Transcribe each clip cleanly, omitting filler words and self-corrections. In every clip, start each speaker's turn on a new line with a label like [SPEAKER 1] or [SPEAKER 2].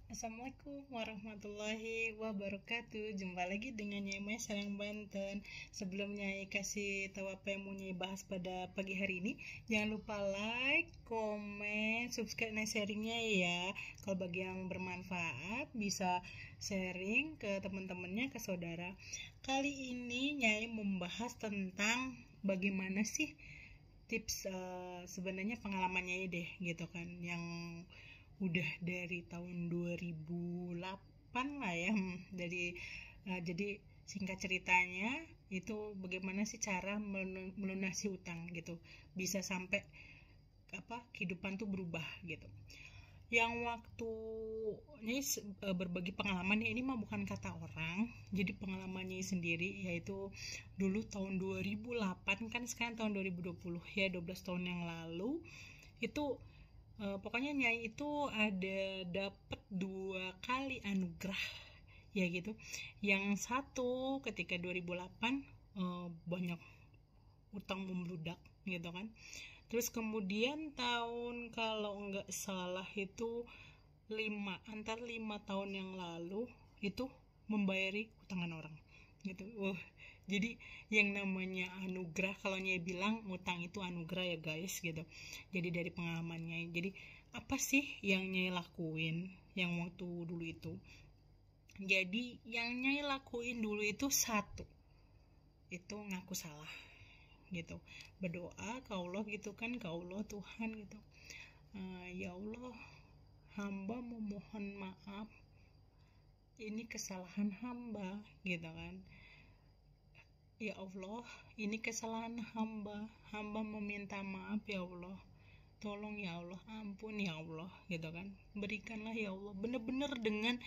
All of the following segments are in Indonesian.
[SPEAKER 1] Assalamualaikum warahmatullahi wabarakatuh. Jumpa lagi dengan Nyai Maya Serang Banten. Sebelum Nyai kasih tahu apa yang mau Nyai bahas pada pagi hari ini, jangan lupa like, komen, subscribe, dan sharingnya ya. Kalau bagi yang bermanfaat bisa sharing ke teman-temannya, ke saudara. Kali ini Nyai membahas tentang bagaimana sih tips, sebenarnya pengalamannya deh gitu kan, yang udah dari tahun 2008 lah ya. Jadi singkat ceritanya itu bagaimana sih cara melunasi utang gitu, bisa sampai kehidupan tuh berubah gitu. Yang waktu ini berbagi pengalaman ini mah bukan kata orang, jadi pengalamannya sendiri, yaitu dulu tahun 2008, kan sekarang tahun 2020 ya, 12 tahun yang lalu itu. Pokoknya Nyai itu ada dapat 2 kali anugerah ya gitu. Yang satu ketika 2008, banyak utang membludak gitu kan. Terus kemudian tahun, kalau nggak salah itu antara 5 tahun yang lalu itu membayari utangan orang gitu. Jadi yang namanya anugerah, kalau Nyai bilang utang itu anugerah ya guys gitu. Jadi dari pengalamannya, jadi apa sih yang Nyai lakuin yang waktu dulu itu? Jadi yang Nyai lakuin dulu itu satu, itu ngaku salah gitu, berdoa ke Allah gitu kan, ke Allah Tuhan gitu. Ya Allah, hamba memohon maaf, ini kesalahan hamba gitu kan. Ya Allah, ini kesalahan hamba, hamba meminta maaf ya Allah, tolong ya Allah, ampun ya Allah gitu kan, berikanlah ya Allah. Bener-bener dengan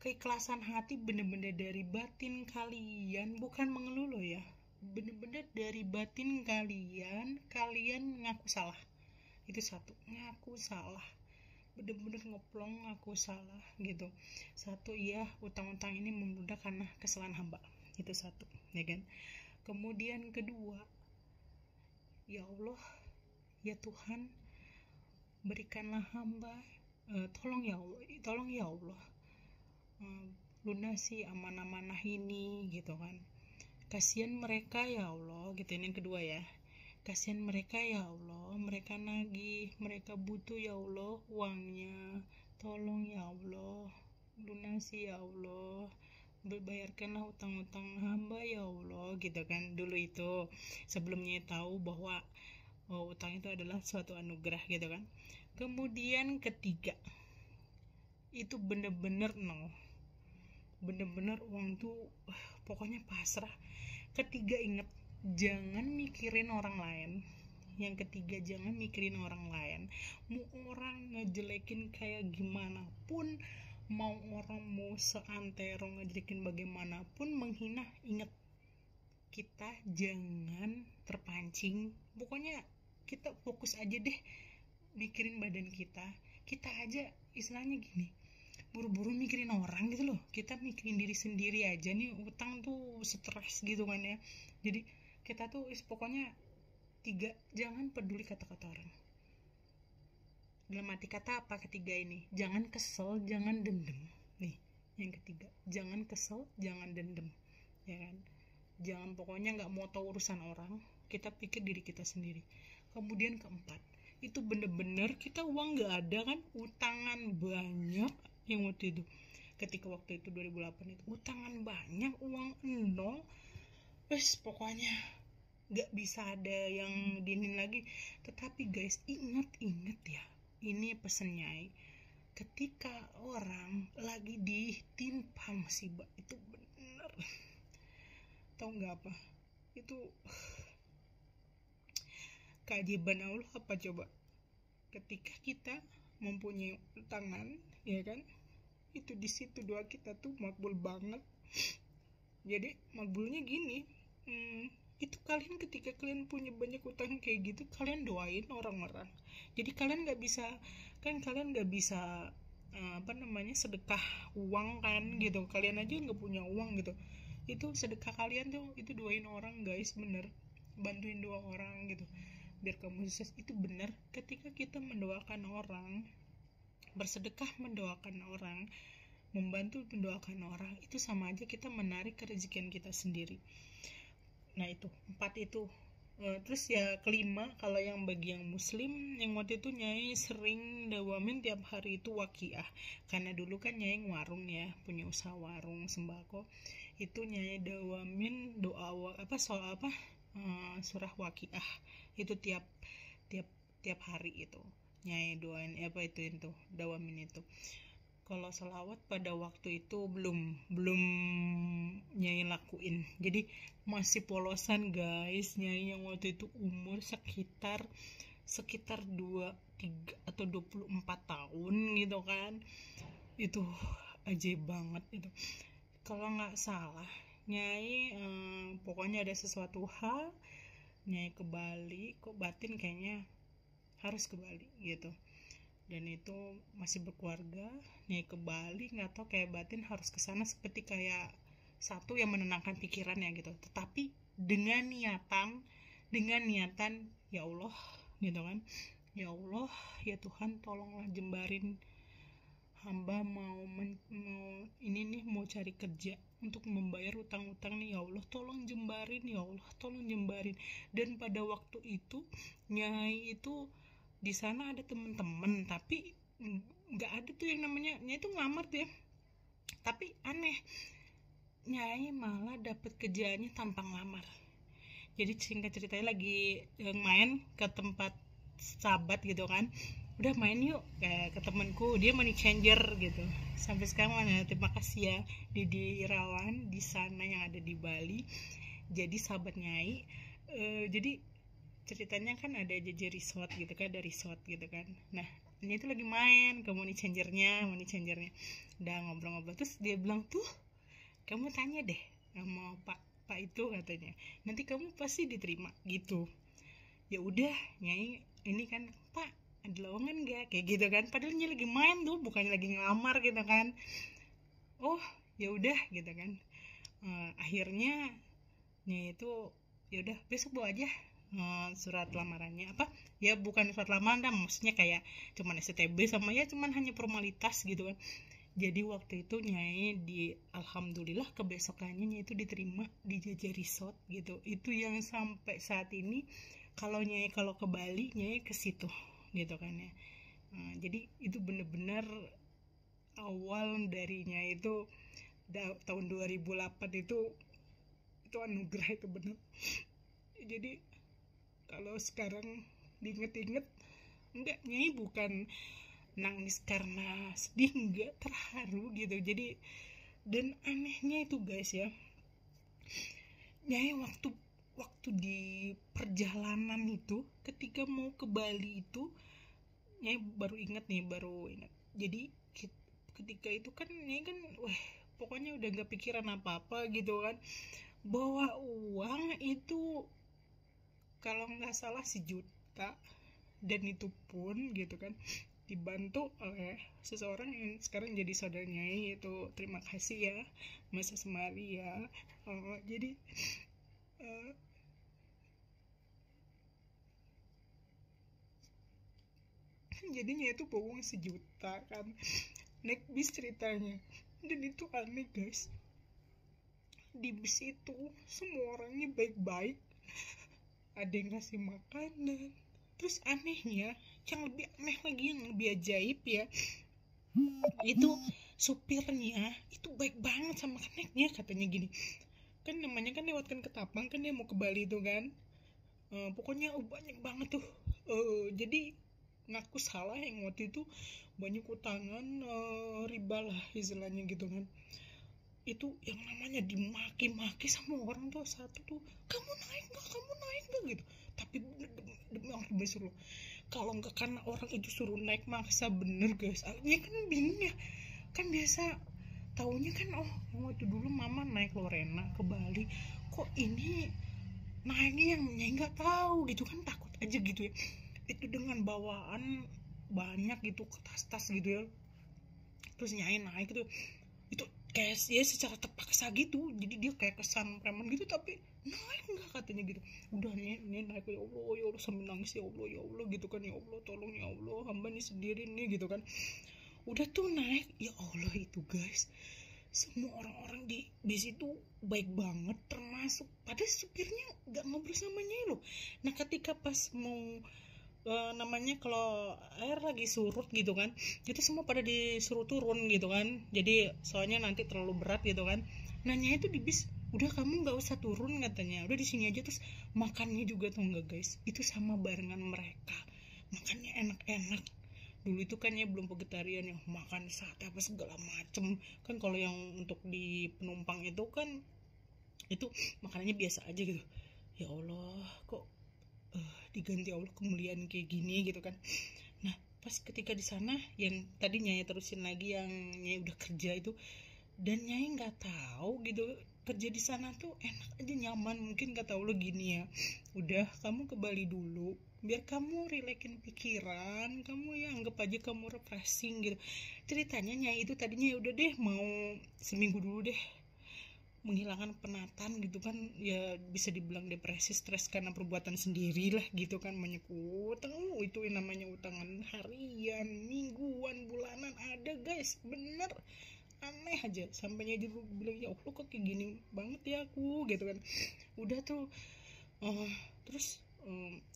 [SPEAKER 1] keikhlasan hati, bener-bener dari batin kalian, bukan mengeluh loh ya, bener-bener dari batin kalian ngaku salah. Itu satu, ngaku salah, bener-bener ngeplong ngaku salah gitu. Satu, iya utang-utang ini membludak karena kesalahan hamba, itu satu ya kan. Kemudian kedua, ya Allah, ya Tuhan, berikanlah hamba, tolong ya Allah, lunasi amanah-amanah ini gitu kan. Kasihan mereka ya Allah gitu. Ini yang kedua ya, kasihan mereka ya Allah, mereka nagih, mereka butuh ya Allah uangnya, tolong ya Allah, lunasi ya Allah, berbayarkanlah utang-utang hamba ya Allah gitu kan. Dulu itu sebelumnya tahu bahwa utang itu adalah suatu anugerah gitu kan. Kemudian ketiga, itu bener-bener nol, bener-bener uang tuh pokoknya pasrah. Ketiga, inget, jangan mikirin orang lain. Yang ketiga, jangan mikirin orang lain. Mau orang ngejelekin kayak gimana pun, mau orang mau seantero ngejelekin bagaimanapun, menghina, inget, kita jangan terpancing. Pokoknya kita fokus aja deh mikirin badan kita. Kita aja istilahnya gini, buru-buru mikirin orang gitu loh, kita mikirin diri sendiri aja nih. Utang tuh stres gitu kan ya. Jadi kita tuh pokoknya tiga, jangan peduli kata-kata orang. Dalam arti kata apa ketiga ini? Jangan kesel, jangan dendam. Nih yang ketiga, jangan kesel, jangan dendam ya kan. Jangan, pokoknya nggak mau tahu urusan orang, kita pikir diri kita sendiri. Kemudian keempat, itu bener-bener kita uang nggak ada kan, utangan banyak. Yang waktu itu, ketika waktu itu 2008 itu utangan banyak, uang nol, pokoknya nggak bisa ada yang dinin lagi. Tetapi guys, ingat ya, ini pesennya, ketika orang lagi ditimpa musibah itu bener, tau nggak apa itu keajaiban Allah apa coba? Ketika kita mempunyai tangan ya kan, itu di situ doa kita tuh makbul banget. Jadi makbulnya gini, itu kalian ketika kalian punya banyak utang kayak gitu, kalian doain orang-orang. Jadi kalian nggak bisa kan, kalian nggak bisa sedekah uang kan gitu, kalian aja nggak punya uang gitu. Itu sedekah kalian tuh, itu doain orang guys, bener, bantuin doa orang gitu biar kamu sukses. Itu bener, ketika kita mendoakan orang bersedekah mendoakan orang, membantu mendoakan orang, itu sama aja kita menarik kerezekian kita sendiri. Nah itu 4 itu. Terus ya kelima, kalau yang bagi yang muslim, yang waktu itu Nyai sering dawamin tiap hari itu waqiah, karena dulu kan Nyai warung ya, punya usaha warung sembako. Itu Nyai dawamin doa surah waqiah itu tiap hari itu Nyai doain itu dawamin itu. Kalau selawat pada waktu itu belum Nyai lakuin, jadi masih polosan guys. Nyai yang waktu itu umur sekitar 23 atau 24 tahun gitu kan. Itu ajaib banget itu. Kalau nggak salah Nyai pokoknya ada sesuatu hal Nyai ke Bali, kok batin kayaknya harus ke Bali gitu, dan itu masih berkeluarga. Nyai ke Bali nggak tahu kayak batin harus ke sana, seperti kayak satu yang menenangkan pikirannya gitu, tetapi dengan niatan ya Allah gitu kan, ya Allah ya Tuhan tolonglah jembarin hamba mau cari kerja untuk membayar utang-utang nih, ya Allah tolong jembarin, ya Allah tolong jembarin. Dan pada waktu itu Nyai itu di sana ada temen-temen, tapi nggak ada tuh yang namanya Nyai itu ngelamar tuh ya, tapi aneh Nyai malah dapet kerjaannya tanpa ngelamar. Jadi singkat ceritanya lagi main ke tempat sahabat gitu kan, udah main yuk ke temanku, dia money changer gitu. Sampai sekarang mana, terima kasih ya Didi Irawan di sana yang ada di Bali, jadi sahabat Nyai. Jadi ceritanya kan ada JJ Resort gitu kan, ada resort gitu kan. Nah ini tuh lagi main ke money changernya, udah ngobrol-ngobrol, terus dia bilang tuh kamu tanya deh sama pak itu katanya, nanti kamu pasti diterima gitu. Ya udah Nyai ini kan, Pak ada lowongan gak, kayak gitu kan, padahal Nyai lagi main tuh, bukannya lagi ngelamar gitu kan. Oh ya udah gitu kan. Akhirnya Nyai itu ya udah besok bawa aja surat lamarannya, ya bukan surat lamaran dah, maksudnya kayak cuman STB sama ya cuman hanya formalitas gitu kan. Jadi waktu itu Nyai alhamdulillah kebesokannya Nyai itu diterima di JJ Resort gitu. Itu yang sampai saat ini kalau Nyai ke Bali Nyai ke situ gitu kan ya. Jadi itu bener-bener awal dari Nyai itu tahun 2008 itu anugerah, itu bener. Jadi kalau sekarang diinget-inget, enggak, Nyai bukan nangis karena sedih, enggak, terharu gitu. Jadi dan anehnya itu guys ya, Nyai waktu di perjalanan itu ketika mau ke Bali itu Nyai baru ingat. Jadi ketika itu kan Nyai kan pokoknya udah gak pikiran apa-apa gitu kan, bawa uang itu kalau nggak salah 1 juta, dan itu pun gitu kan dibantu oleh seseorang yang sekarang jadi saudara Nyai, itu terima kasih ya Mas Asmari ya. Jadi jadinya itu bawa uang 1 juta kan, naik bis ceritanya. Dan itu aneh guys, di bis itu semua orangnya baik-baik, ada yang ngasih makanan. Terus anehnya, yang lebih aneh lagi, yang lebih ajaib ya, itu supirnya itu baik banget sama keneknya. Katanya gini kan, namanya kan lewatkan Ketapang kan, dia mau ke Bali itu kan. Pokoknya banyak banget tuh. Jadi ngaku salah yang waktu itu banyak utangan, riba lah istilahnya gitu kan. Itu yang namanya dimaki-maki sama orang tuh satu tuh, kamu naik nggak gitu. Tapi demi orang disuruh, kalau nggak karena orang itu suruh naik maksa bener guys. Akhirnya kan bingung ya, kan biasa taunya kan yang waktu dulu mama naik Lorena ke Bali, kok ini naiknya yang Nyai nggak tahu gitu kan, takut aja gitu ya. Itu dengan bawaan banyak gitu, tas-tas gitu ya, terus Nyai naik itu kayak ya secara terpaksa gitu. Jadi dia kayak kesan preman gitu, tapi naik nggak katanya gitu. Udah nih naik, ya Allah sambil nangis, ya Allah gitu kan, ya Allah tolong ya Allah, hamba nih sendiri nih gitu kan. udah tuh naik, ya Allah itu guys, semua orang-orang di bis itu baik banget, termasuk padahal supirnya gak ngobrol sama Nyai loh. Nah ketika pas mau namanya kalau air lagi surut gitu kan, itu semua pada disuruh turun gitu kan, jadi soalnya nanti terlalu berat gitu kan. Nanya itu di bis, udah kamu nggak usah turun katanya, udah di sini aja. Terus makannya juga tuh enggak guys, itu sama barengan mereka, makannya enak-enak. Dulu itu kan ya belum vegetarian ya, makan sate apa segala macem kan. Kalau yang untuk di penumpang itu kan itu makanannya biasa aja gitu. Ya Allah, kok diganti Allah kemuliaan kayak gini gitu kan. Nah pas ketika di sana yang tadi Nyai terusin lagi yang Nyai udah kerja itu, dan Nyai nggak tahu gitu kerja di sana tuh enak aja, nyaman. Mungkin nggak tahu lo gini ya, udah kamu ke Bali dulu biar kamu rilekin pikiran kamu, ya anggap aja kamu refreshing gitu. Ceritanya Nyai itu tadinya ya udah deh mau seminggu dulu deh menghilangkan penatan gitu kan, ya bisa dibilang depresi, stres karena perbuatan sendiri lah gitu kan, banyak utang. Itu yang namanya utangan harian, mingguan, bulanan ada guys, bener aneh aja. Sampainya juga bilang ya Allah kok kayak gini banget ya aku gitu kan. Udah tuh terus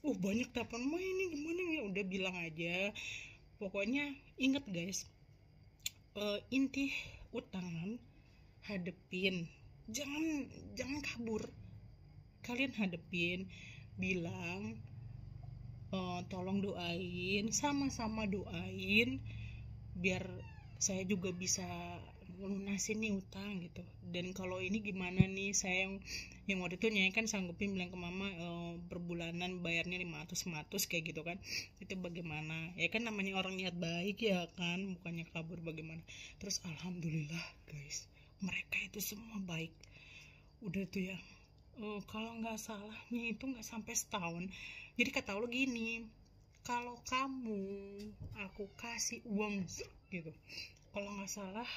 [SPEAKER 1] banyak telepon, mah ini gimana ya, udah bilang aja. Pokoknya inget guys, inti utangan hadepin, jangan jangan kabur, kalian hadepin, bilang tolong doain, sama-sama doain biar saya juga bisa lunasin nih utang gitu. Dan kalau ini gimana nih, saya yang waktu itu Nyai kan sanggupin bilang ke mama per bulanan bayarnya 500 kayak gitu kan, itu bagaimana ya kan, namanya orang niat baik ya kan, bukannya kabur bagaimana. Terus alhamdulillah guys, mereka itu semua baik. Udah tuh ya, kalau nggak salahnya itu nggak sampai setahun. Jadi kata Allah gini, kalau kamu aku kasih uang gitu, kalau nggak salah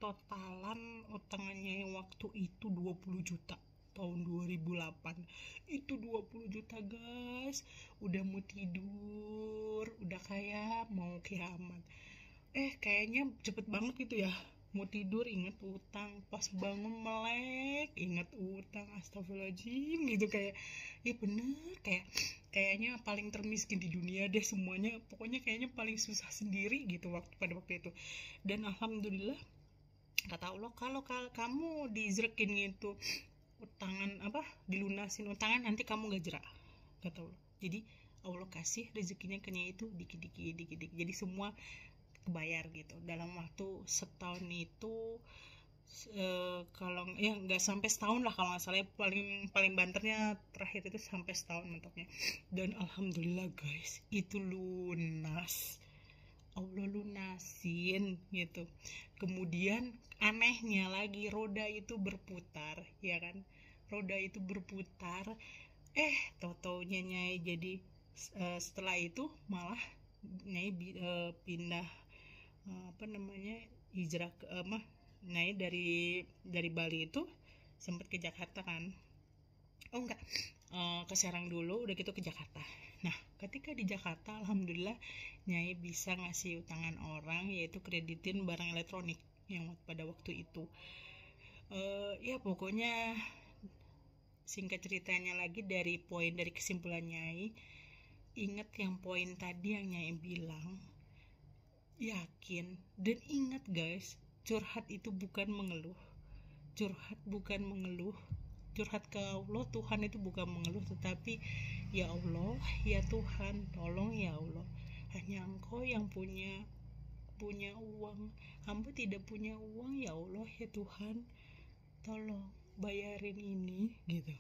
[SPEAKER 1] totalan utangannya waktu itu 20 juta tahun 2008. Itu 20 juta guys, udah mau tidur udah kayak mau kiamat. Kayaknya cepet banget gitu ya, mau tidur inget utang, pas bangun melek inget utang, astagfirullahaladzim gitu. Kayak ya bener, kayaknya paling termiskin di dunia deh semuanya, pokoknya kayaknya paling susah sendiri gitu pada waktu itu. Dan alhamdulillah kata Allah, kalau kamu dizrekin gitu utangan dilunasin utangan, nanti kamu gak jerak kata Allah. Jadi Allah kasih rezekinya kenya itu dikit-dikit, jadi semua kebayar gitu dalam waktu setahun itu. Kalau ya nggak sampai setahun lah kalau nggak salah, paling paling banternya terakhir itu sampai setahun mentoknya. Dan alhamdulillah guys, itu lunas, Allah lunasin gitu. Kemudian anehnya lagi, roda itu berputar ya kan, roda itu berputar. Tau-taunya Nyai jadi setelah itu malah Nyai pindah hijrah ke Nyai dari Bali itu sempat ke Jakarta kan. Ke Serang dulu, udah gitu ke Jakarta. Nah ketika di Jakarta alhamdulillah Nyai bisa ngasih utangan orang, yaitu kreditin barang elektronik yang pada waktu itu. Ya pokoknya singkat ceritanya lagi, dari kesimpulan Nyai, ingat yang poin tadi yang Nyai bilang, yakin dan ingat guys, curhat itu bukan mengeluh, curhat ke Allah Tuhan itu bukan mengeluh, tetapi ya Allah ya Tuhan tolong ya Allah, hanya Engkau yang punya uang, hamba tidak punya uang, ya Allah ya Tuhan tolong bayarin ini gitu.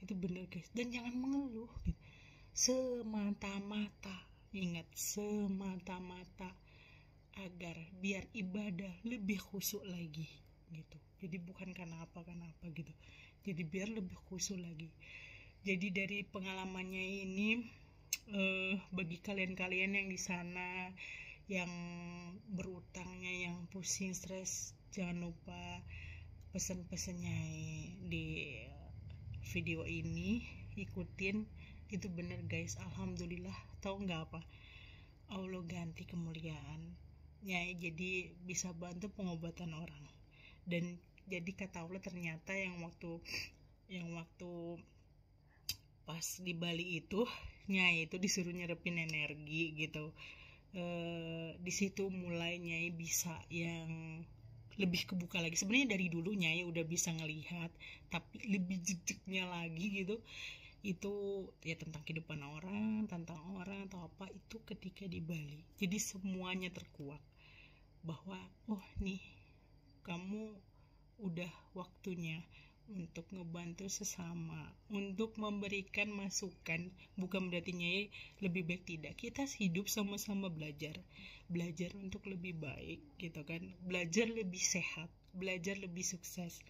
[SPEAKER 1] Itu bener guys, dan jangan mengeluh gitu. Semata-mata, ingat, semata-mata agar biar ibadah lebih khusyuk lagi gitu. Jadi bukan karena apa gitu, jadi biar lebih khusyuk lagi. Jadi dari pengalamannya ini, bagi kalian yang di sana yang berutangnya, yang pusing stres, jangan lupa pesan-pesannya di video ini, ikutin. Itu bener guys, alhamdulillah. Tahu nggak apa, Allah ganti kemuliaan Nyai jadi bisa bantu pengobatan orang. Dan jadi kata Allah ternyata yang waktu pas di Bali itu Nyai itu disuruh nyerepin energi gitu. Di situ mulai Nyai bisa yang lebih kebuka lagi. Sebenarnya dari dulu Nyai udah bisa ngelihat, tapi lebih jejeknya lagi gitu. Itu ya tentang kehidupan orang, tentang orang atau apa itu ketika di Bali. Jadi semuanya terkuak bahwa oh nih kamu udah waktunya untuk ngebantu sesama, untuk memberikan masukan. Bukan berarti Nyai lebih baik, tidak. Kita hidup sama-sama belajar untuk lebih baik gitu kan, belajar lebih sehat, belajar lebih sukses.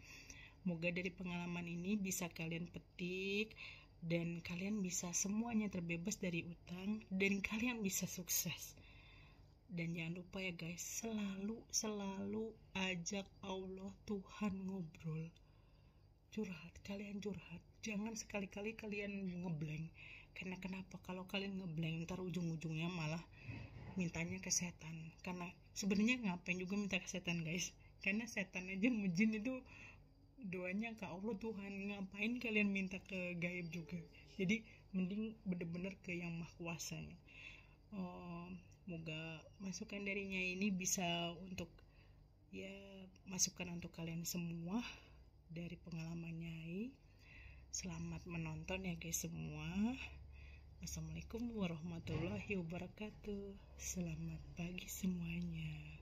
[SPEAKER 1] Moga dari pengalaman ini bisa kalian petik dan kalian bisa semuanya terbebas dari utang dan kalian bisa sukses. Dan jangan lupa ya guys, selalu ajak Allah Tuhan ngobrol, kalian curhat, jangan sekali-kali kalian ngeblank. Karena kenapa? Kalau kalian ngeblank ntar ujung-ujungnya malah mintanya ke setan. Karena sebenarnya ngapain juga minta ke setan guys, karena setan aja mujin itu doanya ke Allah Tuhan, ngapain kalian minta ke gaib juga. Jadi mending bener-bener ke yang maha kuasanya. Moga masukan darinya ini bisa untuk ya masukan untuk kalian semua dari pengalaman Nyai. Selamat menonton ya guys semua. Assalamualaikum warahmatullahi wabarakatuh. Selamat pagi semuanya.